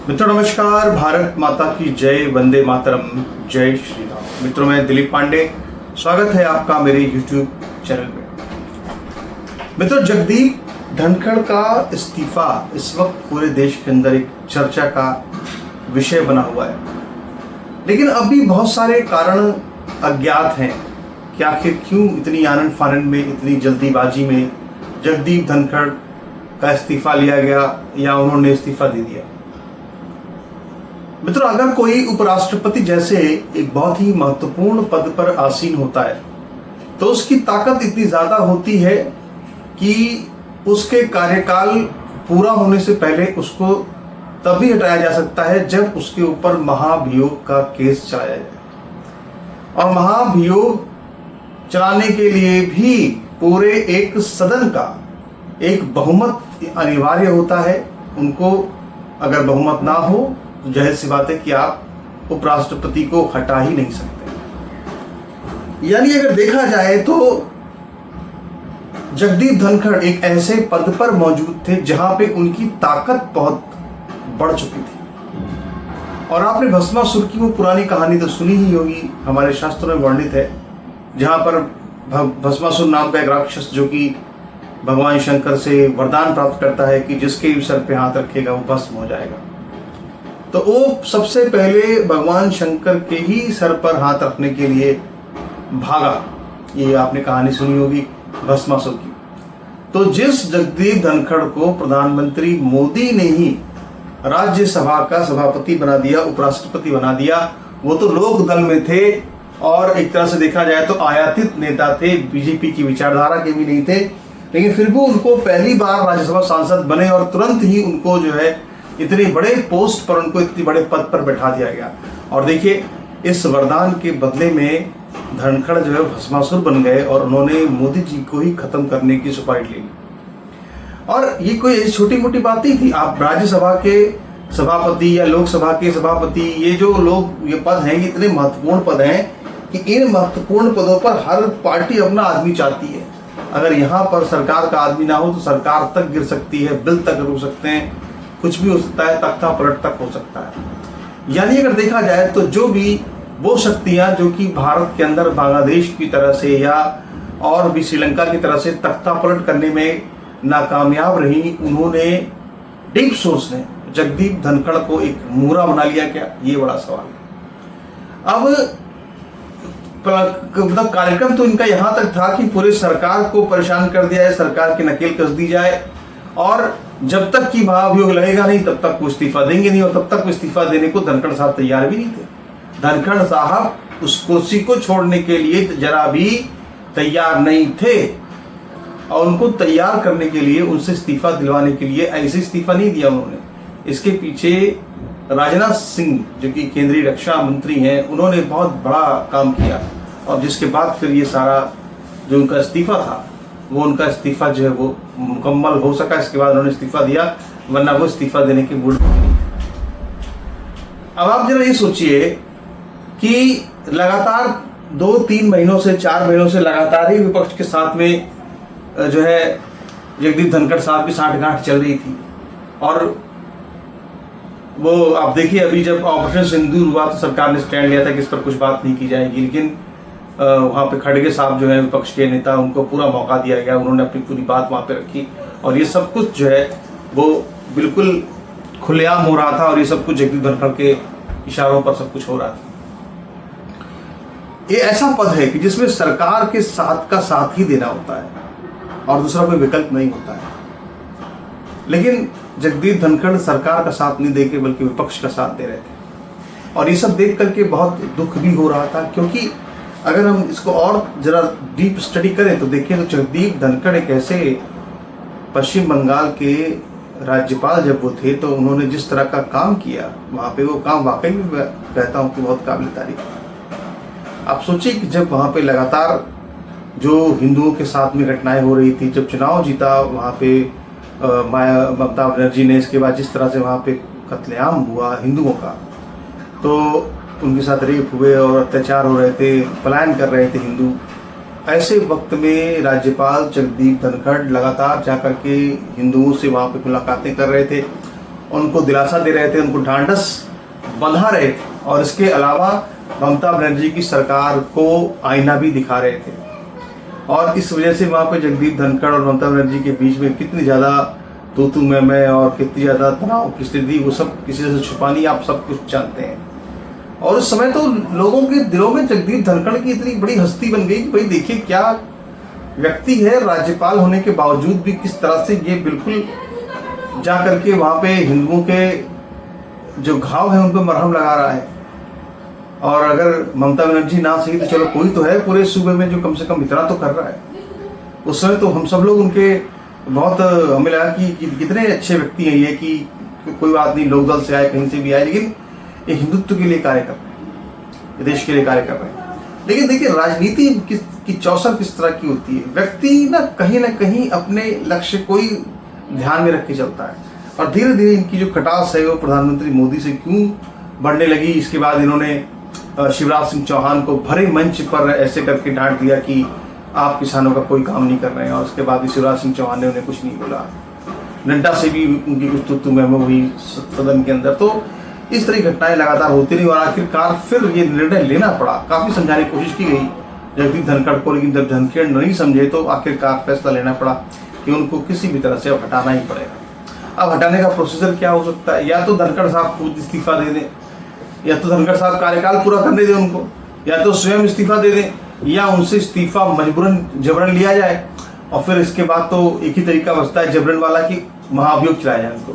मित्रों नमस्कार, भारत माता की जय, वंदे मातरम, जय श्री राम। मित्रों मैं दिलीप पांडे, स्वागत है आपका मेरे YouTube चैनल में। मित्रों जगदीप धनखड़ का इस्तीफा इस वक्त पूरे देश के अंदर एक चर्चा का विषय बना हुआ है, लेकिन अभी बहुत सारे कारण अज्ञात हैं कि आखिर क्यों इतनी आनन फानन में, इतनी जल्दीबाजी में जगदीप धनखड़ का इस्तीफा लिया गया या उन्होंने इस्तीफा दे दिया। मित्रों अगर कोई उपराष्ट्रपति जैसे एक बहुत ही महत्वपूर्ण पद पर आसीन होता है तो उसकी ताकत इतनी ज्यादा होती है कि उसके कार्यकाल पूरा होने से पहले उसको तभी हटाया जा सकता है जब उसके ऊपर महाभियोग का केस चलाया जाए। और महाभियोग चलाने के लिए भी पूरे एक सदन का एक बहुमत अनिवार्य होता है। उनको अगर बहुमत ना हो तो जाहिर सी बात है कि आप उपराष्ट्रपति को हटा ही नहीं सकते। यानी अगर देखा जाए तो जगदीप धनखड़ एक ऐसे पद पर मौजूद थे जहां पे उनकी ताकत बहुत बढ़ चुकी थी। और आपने भस्मासुर की वो पुरानी कहानी तो सुनी ही होगी, हमारे शास्त्रों में वर्णित है, जहां पर भस्मासुर नाम का एक राक्षस जो कि भगवान शंकर से वरदान प्राप्त करता है कि जिसके भी सर पे हाथ रखेगा वो भस्म हो जाएगा। तो वो सबसे पहले भगवान शंकर के ही सर पर हाथ रखने के लिए भागा। ये आपने कहानी सुनी होगी भस्मासुर की। तो जिस जगदीप धनखड़ को प्रधानमंत्री मोदी ने ही राज्यसभा का सभापति बना दिया, उपराष्ट्रपति बना दिया, वो तो लोक दल में थे और एक तरह से देखा जाए तो आयातित नेता थे, बीजेपी की विचारधारा के भी नहीं थे, लेकिन फिर भी उनको पहली बार राज्यसभा सांसद बने और तुरंत ही उनको जो है इतने बड़े पोस्ट पर, उनको इतने बड़े पद पर बैठा दिया गया। और देखिए इस वरदान के बदले में धनखड़ जो है भस्मासुर बन गए और उन्होंने मोदी जी को ही खत्म करने की सुपारी ले ली। और ये कोई छोटी मोटी बात नहीं थी। आप राज्यसभा के सभापति या लोकसभा के सभापति, ये जो लोग ये पद हैं, ये इतने महत्वपूर्ण पद हैं कि इन महत्वपूर्ण पदों पर हर पार्टी अपना आदमी चाहती है। अगर यहाँ पर सरकार का आदमी ना हो तो सरकार तक गिर सकती है, बिल तक रुक सकते हैं, कुछ भी हो सकता है, तख्ता पलट तक हो सकता है। यानी अगर देखा जाए तो जो भी वो शक्तियां जो कि भारत के अंदर बांग्लादेश की तरह से या और भी श्रीलंका की तरह से तख्ता पलट करने में नाकामयाब रही, उन्होंने डीप सोच ने जगदीप धनखड़ को एक मूरा बना लिया क्या? ये बड़ा सवाल है। अब मतलब कार्यक्रम तो इनका यहां तक था कि पूरे सरकार को परेशान कर दिया है, सरकार की नकेल कस दी जाए और जब तक कि महाभियोग लगेगा नहीं तब तक वो इस्तीफा देंगे नहीं, और तब तक वो इस्तीफा देने को धनखड़ साहब तैयार भी नहीं थे। धनखड़ साहब उस कुर्सी को छोड़ने के लिए जरा भी तैयार नहीं थे और उनको तैयार करने के लिए, उनसे इस्तीफा दिलवाने के लिए ऐसे इस्तीफा नहीं दिया उन्होंने। इसके पीछे राजनाथ सिंह जो कि केंद्रीय रक्षा मंत्री हैं, उन्होंने बहुत बड़ा काम किया और जिसके बाद फिर ये सारा जो उनका इस्तीफा था वो उनका इस्तीफा जो है वो मुकम्मल हो सका। इसके बाद उन्होंने इस्तीफा दिया, वरना वो इस्तीफा देने की मूड नहीं। अब आप जरा ये सोचिए कि लगातार 2-3 महीनों से 4 महीनों से लगातार ही विपक्ष के साथ में जो है जगदीप धनखड़ साहब की साठगांठ चल रही थी। और वो आप देखिए अभी जब ऑपरेशन सिंदूर हुआ तो सरकार ने स्टैंड लिया था कि इस पर कुछ बात नहीं की जाएगी, लेकिन वहाँ पे खड़गे साहब जो है विपक्ष के नेता, उनको पूरा मौका दिया गया, उन्होंने अपनी पूरी बात वहाँ पे रखी और ये सब कुछ जो है वो बिल्कुल खुलेआम हो रहा था और ये सब कुछ जगदीप धनखड़ के इशारों पर सब कुछ हो रहा था। ये ऐसा पद है कि जिसमें सरकार के साथ का साथ ही देना होता है और दूसरा कोई विकल्प नहीं होता है, लेकिन जगदीप धनखड़ सरकार का साथ नहीं देके बल्कि विपक्ष का साथ दे रहे थे। और ये सब देख करके बहुत दुख भी हो रहा था, क्योंकि अगर हम इसको और जरा डीप स्टडी करें तो देखें तो जगदीप धनखड़ एक ऐसे पश्चिम बंगाल के राज्यपाल जब वो थे तो उन्होंने जिस तरह का काम किया वहाँ पे, वो काम वाकई में मैं कहता हूँ कि बहुत काबिल तारीफ है। आप सोचिए कि जब वहाँ पे लगातार जो हिंदुओं के साथ में घटनाएं हो रही थी, जब चुनाव जीता वहाँ पे ममता बनर्जी ने, इसके बाद जिस तरह से वहाँ पे कत्लेआम हुआ हिंदुओं का, तो उनके साथ रेप हुए और अत्याचार हो रहे थे, पलायन कर रहे थे हिंदू, ऐसे वक्त में राज्यपाल जगदीप धनखड़ लगातार जाकर के हिंदुओं से वहाँ पे मुलाकातें कर रहे थे उनको दिलासा दे रहे थे, उनको ढांढस बंधा रहे थे, और इसके अलावा ममता बनर्जी की सरकार को आईना भी दिखा रहे थे। और इस वजह से वहाँ पे जगदीप धनखड़ और ममता बनर्जी के बीच में कितनी ज़्यादा तू मैं और कितनी ज़्यादा तनाव की स्थिति, वो सब किसी से छुपानी आप सब कुछ जानते हैं। और उस समय तो लोगों के दिलों में जगदीप धनखड़ की इतनी बड़ी हस्ती बन गई कि भाई देखिए क्या व्यक्ति है, राज्यपाल होने के बावजूद भी किस तरह से ये बिल्कुल जा करके वहाँ पे हिंदुओं के जो घाव है उन पर मरहम लगा रहा है। और अगर ममता बनर्जी ना सही तो चलो कोई तो है पूरे सूबे में जो कम से कम इतना तो कर रहा है। उस समय तो हम सब लोग उनके बहुत, हमें लगा कि कितने अच्छे व्यक्ति हैं ये, कि कोई बात नहीं, लोकदल से आए, कहीं से भी आए, लेकिन एक हिंदुत्व के लिए कार्य कर रहे हैं, देश के लिए कार्य कर रहे हैं। लेकिन देखिए राजनीति की चौसर किस तरह की होती है। व्यक्ति ना कहीं अपने लक्ष्य को ही ध्यान में रख के चलता है, और धीरे धीरे इनकी जो खटास है वो प्रधानमंत्री मोदी से क्यों बढ़ने लगी। इसके बाद इन्होंने शिवराज सिंह चौहान को भरे मंच पर ऐसे करके डांट दिया कि आप किसानों का कोई काम नहीं कर रहे हैं, और उसके बाद भी शिवराज सिंह चौहान ने उन्हें कुछ नहीं बोला। नड्डा से भी उनकी कुछ तो मैं हुई सदन के अंदर। तो इस तरह की घटनाएं लगातार होती रही, और आखिरकार फिर ये निर्णय लेना पड़ा। काफ़ी समझाने की कोशिश की गई जगदीप धनखड़ को, लेकिन जब धनखड़ नहीं समझे तो आखिरकार फैसला लेना पड़ा कि उनको किसी भी तरह से अब हटाना ही पड़ेगा। अब हटाने का प्रोसीजर क्या हो सकता है? या तो धनखड़ साहब खुद इस्तीफा दे दें, या तो धनखड़ साहब कार्यकाल पूरा करने दें उनको, या तो स्वयं इस्तीफा दे दें, या उनसे इस्तीफा मजबूरन जबरन लिया जाए। और फिर इसके बाद तो एक ही तरीका बचता है जबरन वाला कि महाभियोग चलाया जाए उनको।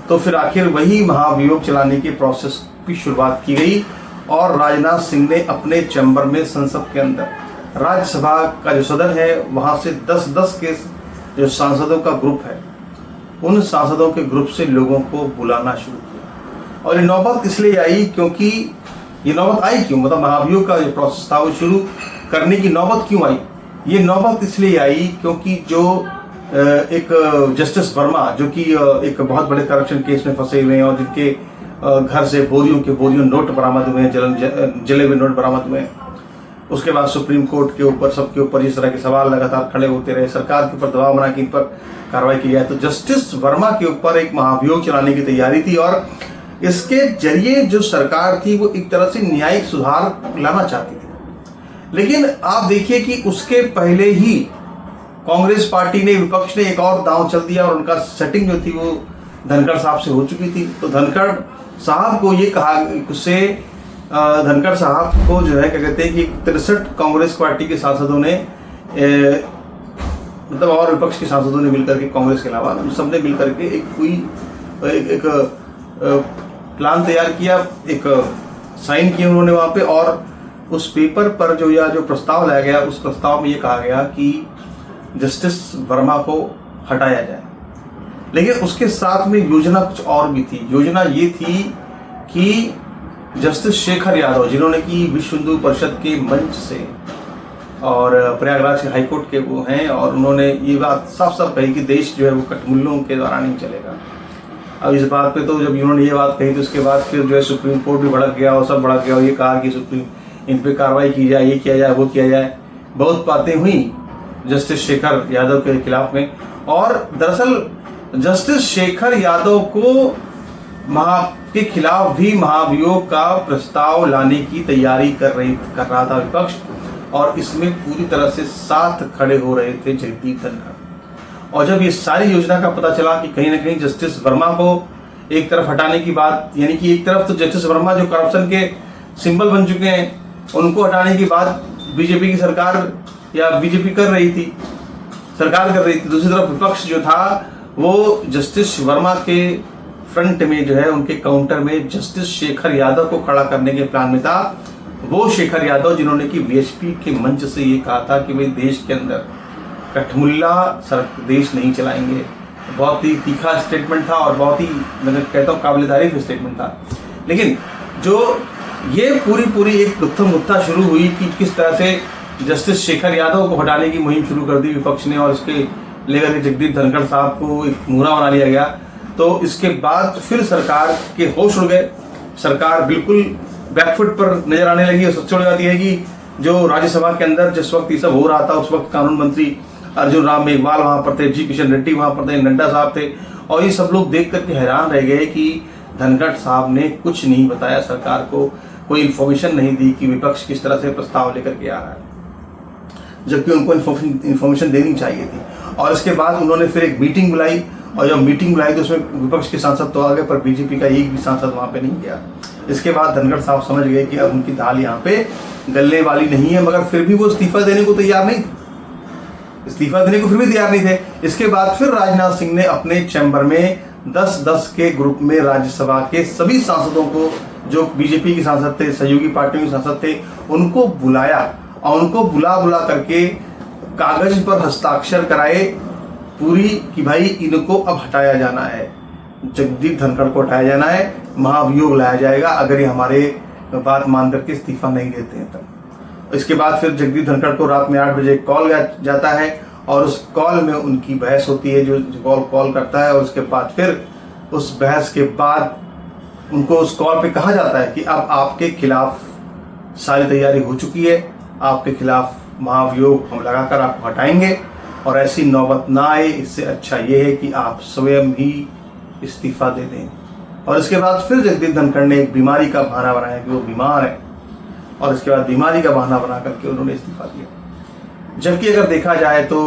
तो फिर आखिर वही महाभियोग चलाने के प्रोसेस की शुरुआत की गई, और राजनाथ सिंह ने अपने चैम्बर में संसद के अंदर, राज्यसभा का जो सदन है वहाँ से 10-10 के जो सांसदों का ग्रुप है, उन सांसदों के ग्रुप से लोगों को बुलाना शुरू किया। और ये नौबत इसलिए आई क्योंकि ये नौबत आई क्यों, मतलब महाभियोग का जो प्रोसेस था वो शुरू करने की नौबत क्यों आई? ये नौबत इसलिए आई क्योंकि जो एक जस्टिस वर्मा, जो कि एक बहुत बड़े करप्शन केस में फंसे हुए हैं, और जिनके घर से बोरियों के बोरियों नोट बरामद हुए हैं, जले हुए नोट बरामद हुए हैं। उसके बाद सुप्रीम कोर्ट के ऊपर, सबके ऊपर इस तरह के सवाल लगातार खड़े होते रहे, सरकार के ऊपर दबाव बना कि इन पर कार्रवाई की जाए। तो जस्टिस वर्मा के ऊपर एक महाभियोग चलाने की तैयारी थी, और इसके जरिए जो सरकार थी वो एक तरह से न्यायिक सुधार लाना चाहती थी। लेकिन आप देखिए कि उसके पहले ही कांग्रेस पार्टी ने, विपक्ष ने एक और दांव चल दिया, और उनका सेटिंग जो थी वो धनखड़ साहब से हो चुकी थी। तो धनखड़ साहब को ये कहा, उससे धनखड़ साहब को जो है क्या कहते हैं कि 63 कांग्रेस पार्टी के सांसदों ने, मतलब और विपक्ष के सांसदों ने मिलकर के, कांग्रेस के अलावा सबने मिलकर के एक प्लान तैयार किया, एक साइन किए उन्होंने वहाँ पे। और उस पेपर पर जो प्रस्ताव लाया गया, उस प्रस्ताव में ये कहा गया कि जस्टिस वर्मा को हटाया जाए। लेकिन उसके साथ में योजना कुछ और भी थी। योजना ये थी कि जस्टिस शेखर यादव, जिन्होंने कि विश्व हिंदू परिषद के मंच से और प्रयागराज के हाईकोर्ट के वो हैं, और उन्होंने ये बात साफ साफ कही कि देश जो है वो कठमुल्लों के द्वारा नहीं चलेगा। अब इस बात पे तो जब उन्होंने ये बात कही तो उसके बाद फिर जो है सुप्रीम कोर्ट भी भड़क गया, और सब भड़क गया, और ये कहा कि इन पे कार्रवाई की जाए, ये किया जाए, वो किया जाए। बहुत बातें हुई जस्टिस शेखर यादव के खिलाफ में। और दरअसल जस्टिस शेखर यादव को के खिलाफ भी महाभियोग का प्रस्ताव लाने की तैयारी कर रहा था विपक्ष, और इसमें पूरी तरह से साथ खड़े हो रहे थे जगदीप धनखड़। और जब ये सारी योजना का पता चला कि कहीं ना कहीं जस्टिस वर्मा को एक तरफ हटाने की बात, यानी कि एक तरफ तो जस्टिस वर्मा जो करप्शन के सिंबल बन चुके हैं, उनको हटाने की बात बीजेपी की सरकार या बीजेपी कर रही थी, सरकार कर रही थी। दूसरी तरफ विपक्ष जो था वो जस्टिस वर्मा के फ्रंट में जो है, उनके काउंटर में जस्टिस शेखर यादव को खड़ा करने के प्लान में था। वो शेखर यादव जिन्होंने कि वीएचपी के मंच से ये कहा था कि भाई देश के अंदर कठमुल्ला देश नहीं चलाएंगे। बहुत ही तीखा स्टेटमेंट था, और बहुत ही, मैं कहता हूँ, काबिल तारीफ स्टेटमेंट था। लेकिन जो ये पूरी एक गुत्था शुरू हुई कि किस तरह से जस्टिस शेखर यादव को हटाने की मुहिम शुरू कर दी विपक्ष ने, और इसके लेकर के जगदीप धनखड़ साहब को एक मुहरा बना लिया गया। तो इसके बाद फिर सरकार के होश उड़ गए, सरकार बिल्कुल बैकफुट पर नजर आने लगी। और सबसे बड़ी बात यह है कि जो राज्यसभा के अंदर जिस वक्त ये सब हो रहा था, उस वक्त कानून मंत्री अर्जुन राम मेघवाल वहाँ पर थे, जी किशन रेड्डी वहाँ पर थे, नड्डा साहब थे, और ये सब लोग देख करके हैरान रह गए कि धनखड़ साहब ने कुछ नहीं बताया सरकार को, कोई इन्फॉर्मेशन नहीं दी कि विपक्ष किस तरह से प्रस्ताव लेकर के आ रहा है, जबकि उनको इन्फॉर्मेशन देनी चाहिए थी। और इसके बाद उन्होंने फिर एक मीटिंग बुलाई, और जब मीटिंग बुलाई तो उसमें विपक्ष के सांसद तो आ गए, पर बीजेपी का एक भी सांसद वहाँ पे नहीं गया। इसके बाद धनखड़ साहब समझ गए कि अब उनकी दाल यहाँ पे गलने वाली नहीं है, मगर फिर भी वो इस्तीफा देने को तैयार नहीं थे, इस्तीफा देने को फिर भी तैयार नहीं थे। इसके बाद फिर राजनाथ सिंह ने अपने चैम्बर में 10-10 के ग्रुप में राज्यसभा के सभी सांसदों को, जो बीजेपी के सांसद थे, सहयोगी पार्टियों के सांसद थे, उनको बुलाया और उनको बुला करके कागज पर हस्ताक्षर कराए पूरी कि भाई इनको अब हटाया जाना है, जगदीप धनखड़ को हटाया जाना है, महाभियोग लाया जाएगा अगर ये हमारे बात मान करके इस्तीफा नहीं देते हैं तब। इसके बाद फिर जगदीप धनखड़ को रात में 8 बजे कॉल जाता है और उस कॉल में उनकी बहस होती है, जो कॉल करता है, और उसके बाद फिर उस बहस के बाद उनको उस कॉल पे कहा जाता है कि अब आपके खिलाफ सारी तैयारी हो चुकी है, आपके खिलाफ महाभियोग हम लगाकर आपको हटाएंगे और ऐसी नौबत ना आए, इससे अच्छा ये है कि आप स्वयं ही इस्तीफा दे दें। और इसके बाद फिर जगदीप धनखड़ ने एक बीमारी का बहाना बनाया कि वो बीमार है, और इसके बाद बीमारी का बहाना बना करके उन्होंने इस्तीफा दिया। जबकि अगर देखा जाए तो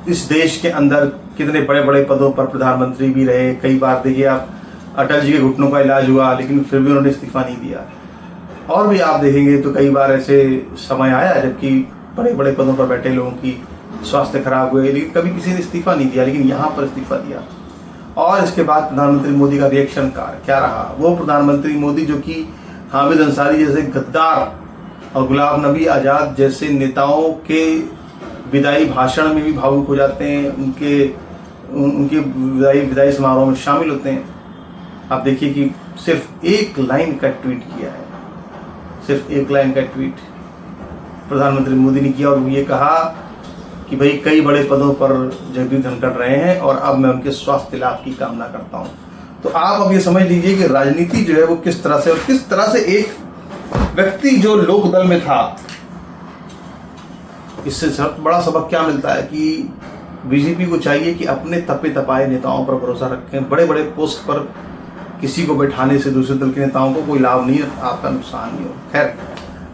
इस देश के अंदर कितने बड़े बड़े पदों पर प्रधानमंत्री भी रहे, कई बार देखिए आप अटल जी के घुटनों का इलाज हुआ लेकिन फिर भी उन्होंने इस्तीफा नहीं दिया। और भी आप देखेंगे तो कई बार ऐसे समय आया जबकि बड़े बड़े पदों पर बैठे लोगों की स्वास्थ्य खराब हुए, लेकिन कभी किसी ने इस्तीफा नहीं दिया, लेकिन यहाँ पर इस्तीफा दिया। और इसके बाद प्रधानमंत्री मोदी का रिएक्शन क्या रहा, वो प्रधानमंत्री मोदी जो कि हामिद अंसारी जैसे गद्दार और गुलाम नबी आज़ाद जैसे नेताओं के विदाई भाषण में भी भावुक हो जाते हैं, उनके विदाई समारोह में शामिल होते हैं। आप देखिए कि सिर्फ एक लाइन का ट्वीट किया है, सिर्फ एक लाइन का ट्वीट प्रधानमंत्री मोदी ने किया और वो ये कहा कि भाई कई बड़े पदों पर जगदीप धनखड़ रहे हैं और अब मैं उनके स्वास्थ्य लाभ की कामना करता हूं। तो आप अब ये समझ लीजिए कि राजनीति जो है वो किस तरह से, और किस तरह से एक व्यक्ति जो लोकदल में था, इससे बड़ा सबक क्या मिलता है कि बीजेपी को चाहिए कि अपने तपे तपाए नेताओं पर भरोसा रखें। बड़े बड़े पोस्ट पर किसी को बैठाने से दूसरे दल के नेताओं को कोई लाभ नहीं, आपका नुकसान नहीं हो। खैर,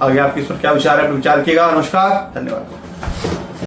आगे आपके इस पर क्या विचार है, विचार किएगा। नमस्कार, धन्यवाद।